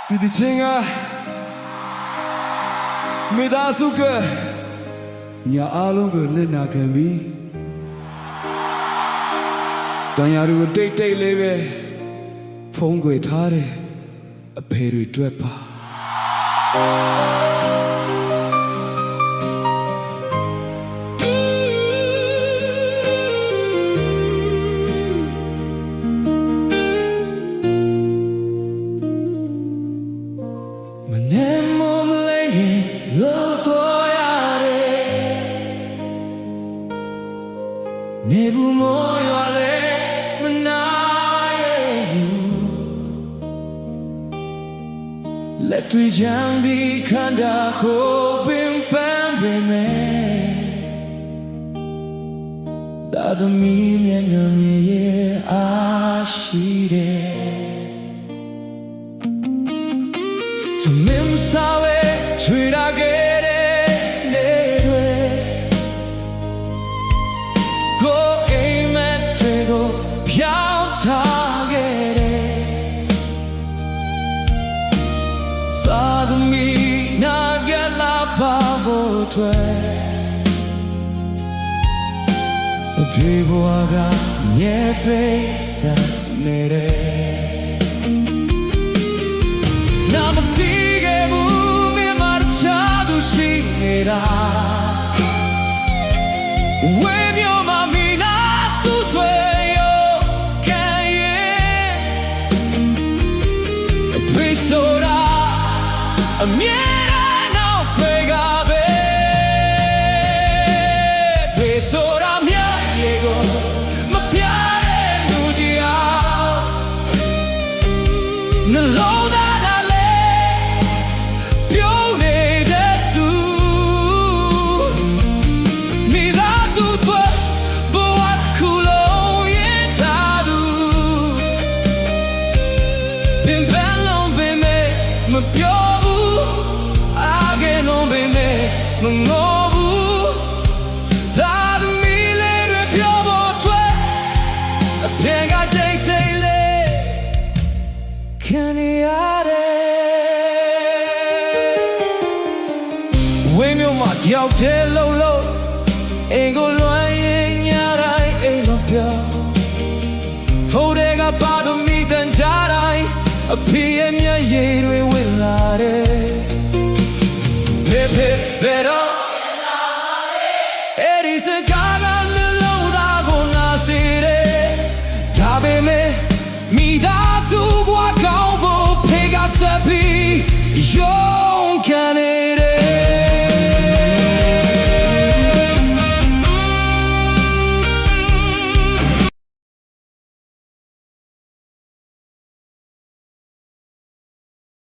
ဒီချင်းကမိသားစုကညာအားလုံးကိုလက်နာခံပြီးတန်ရာတွေကိုတိတ်တိတ်လေးပဲဖုံးကွယ်ထားတယ်အဖေတွေတွေ့ပါနေဘူးမောရွာလေမနာရဲ့လက်တွေ့ချမ်းပြီးခန္ဓာကိုယ်ပင်ပန်းပေမဲ့သာသမီမျက်နှာမြင်ရဲ့အားရှိတယ်သမင်းစားဝဲချွေရခဲ့အဖေဘဝကမြဲပေးစားနေတယ်နာမသိခဲ့ဘူးမြမချာသူရှိနေတာဝေမျိုးမမီနာစုထွေရောခံရဲ့အဖေဆိုတာအမြဲနှလုံးသားလေးပြုံးနေတဲ့သူမိသားစုတွေဘဝခုလုံးရင်ထားသူပင်ပန်းလုံးပင်မဲ့မပြောဘူးအားကဲလုံးပင်မဲ့မငိုဘူးသာသမီလေးတွေပြောဖို့ထွက်အဖေကတိတ်တိတ်လေးခံဝေးမျိုးမှာတယောက်တည်းလုံးလုံးအိမ်ကိုလွှမ်းရင်ညတိုင်းအိမ်မပြောင်းဖိုးတွေကပါသမီတန်ကြတိုင်းအဖေရဲ့မျက်ရည်တွေဝင်လာတယ်ဖေဖေဘယ်တော့အဲ့ဒီစကားကနှလုံးသားကိုနာစေတယ်ဒါပေမဲ့မိသားစုဘဝကောင်းဖို့ဖေကဆက်ပြီး